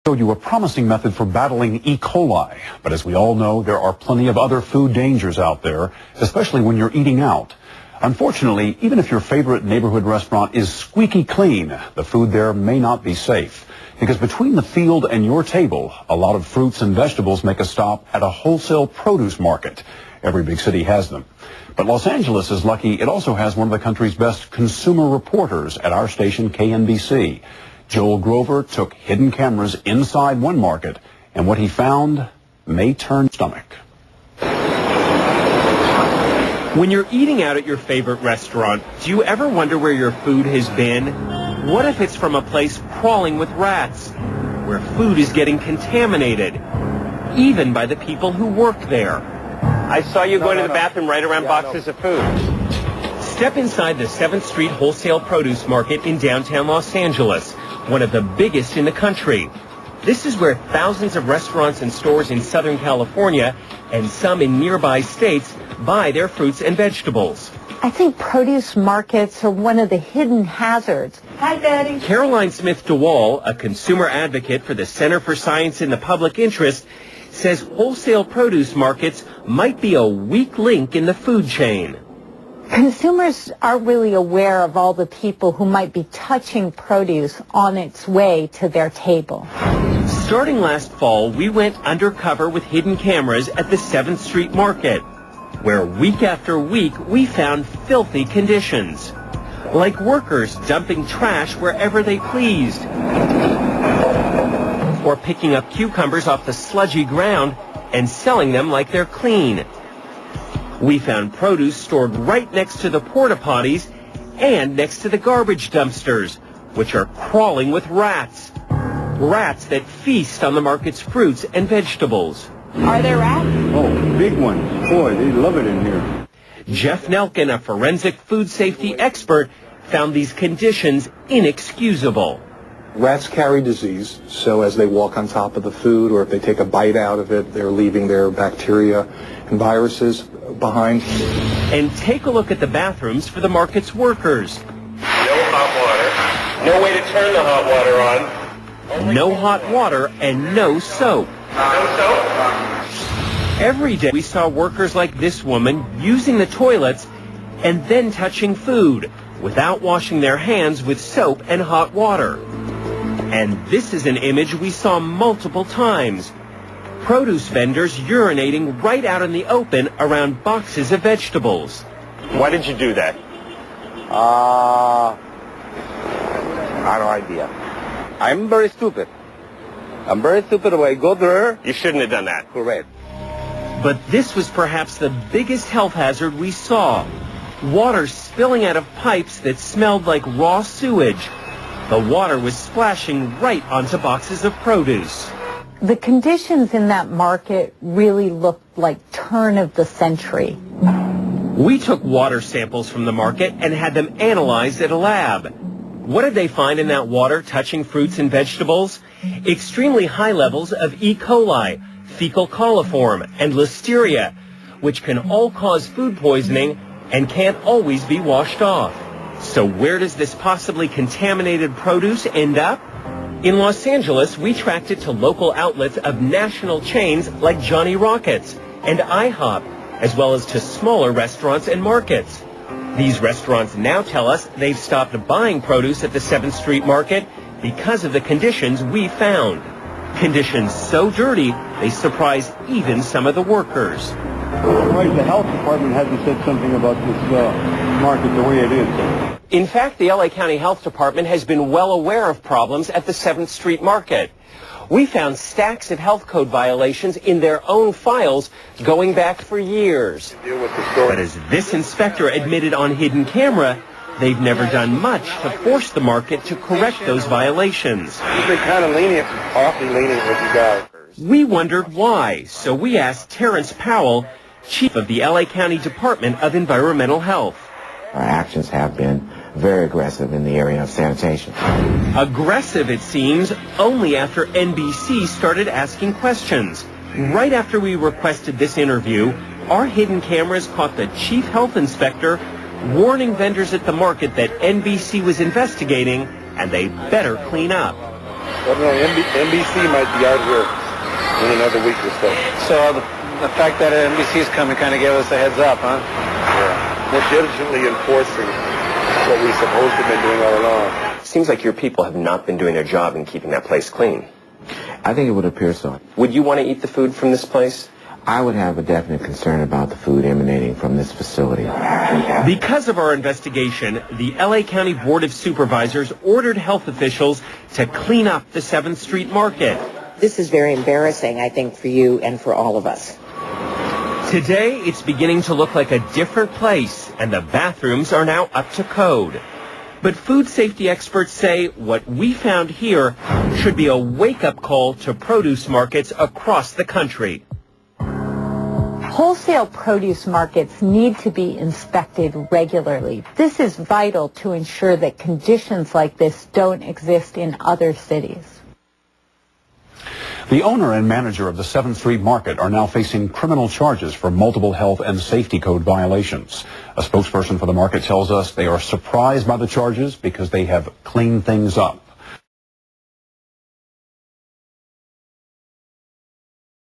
Showed you a promising method for battling E. coli, but as we all know, there are plenty of other food dangers out there, especially when you're eating out. Unfortunately, even if your favorite neighborhood restaurant is squeaky clean, the food there may not be safe. Because between the field and your table, a lot of fruits and vegetables make a stop at a wholesale produce market. Every big city has them. But Los Angeles is lucky it also has one of the country's best consumer reporters at our station, KNBC. Joel Grover took hidden cameras inside one market, and what he found may turn your stomach. When you're eating out at your favorite restaurant, do you ever wonder where your food has been? What if it's from a place crawling with rats, where food is getting contaminated, even by the people who work there? I saw you going to the bathroom right around boxes of food. Step inside the 7th Street Wholesale Produce Market in downtown Los Angeles, one of the biggest in the country. This is where thousands of restaurants and stores in Southern California and some in nearby states buy their fruits and vegetables. I think produce markets are one of the hidden hazards. Hi, Daddy. Caroline Smith DeWall, a consumer advocate for the Center for Science in the Public Interest, says wholesale produce markets might be a weak link in the food chain. Consumers aren't really aware of all the people who might be touching produce on its way to their table. Starting last fall, we went undercover with hidden cameras at the 7th Street Market, where week after week we found filthy conditions, like workers dumping trash wherever they pleased, or picking up cucumbers off the sludgy ground and selling them like they're clean. We found produce stored right next to the porta potties and next to the garbage dumpsters, which are crawling with rats. Rats that feast on the market's fruits and vegetables. Are there rats? Oh, big ones. Boy, they love it in here. Jeff Nelkin, a forensic food safety expert, found these conditions inexcusable. Rats carry disease, so as they walk on top of the food or if they take a bite out of it, they're leaving their bacteria and viruses behind. And take a look at the bathrooms for the market's workers. No hot water. No way to turn the hot water on. No hot water and no soap. No soap? Every day we saw workers like this woman using the toilets and then touching food without washing their hands with soap and hot water. And this is an image we saw multiple times. Produce vendors urinating right out in the open around boxes of vegetables. Why did you do that? I have no idea. I'm very stupid. I'm very stupid. When I go there. You shouldn't have done that. Correct. But this was perhaps the biggest health hazard we saw. Water spilling out of pipes that smelled like raw sewage. The water was splashing right onto boxes of produce. The conditions in that market really looked like turn of the century. We took water samples from the market and had them analyzed at a lab. What did they find in that water touching fruits and vegetables? Extremely high levels of E. coli, fecal coliform, and listeria, which can all cause food poisoning and can't always be washed off. So where does this possibly contaminated produce end up? In Los Angeles, we tracked it to local outlets of national chains like Johnny Rockets and IHOP, as well as to smaller restaurants and markets. These restaurants now tell us they've stopped buying produce at the 7th Street Market because of the conditions we found. Conditions so dirty, they surprise even some of the workers. Right, the health department hasn't said something about this market the way it is. In fact, the LA County Health Department has been well aware of problems at the 7th Street Market. We found stacks of health code violations in their own files going back for years. But as this inspector admitted on hidden camera, they've never done much to force the market to correct those violations. You've been kind of lenient, awfully lenient with you guys. We wondered why, so we asked Terrence Powell, chief of the LA County Department of Environmental Health. Our actions have been very aggressive in the area of sanitation. Aggressive, it seems, only after NBC started asking questions. Right after we requested this interview, our hidden cameras caught the chief health inspector warning vendors at the market that NBC was investigating and they better clean up. I don't know, NBC might be out here in another week or so. So the fact that NBC is coming kind of gave us a heads up, huh? Yeah. More diligently enforcing what we supposed to have been doing all along. Seems like your people have not been doing their job in keeping that place clean. I think it would appear so. Would you want to eat the food from this place? I would have a definite concern about the food emanating from this facility. Because of our investigation, the LA County Board of Supervisors ordered health officials to clean up the 7th Street Market. This is very embarrassing, I think, for you and for all of us. Today, it's beginning to look like a different place, and the bathrooms are now up to code. But food safety experts say what we found here should be a wake-up call to produce markets across the country. Wholesale produce markets need to be inspected regularly. This is vital to ensure that conditions like this don't exist in other cities. The owner and manager of the 7th Street Market are now facing criminal charges for multiple health and safety code violations. A spokesperson for the market tells us they are surprised by the charges because they have cleaned things up.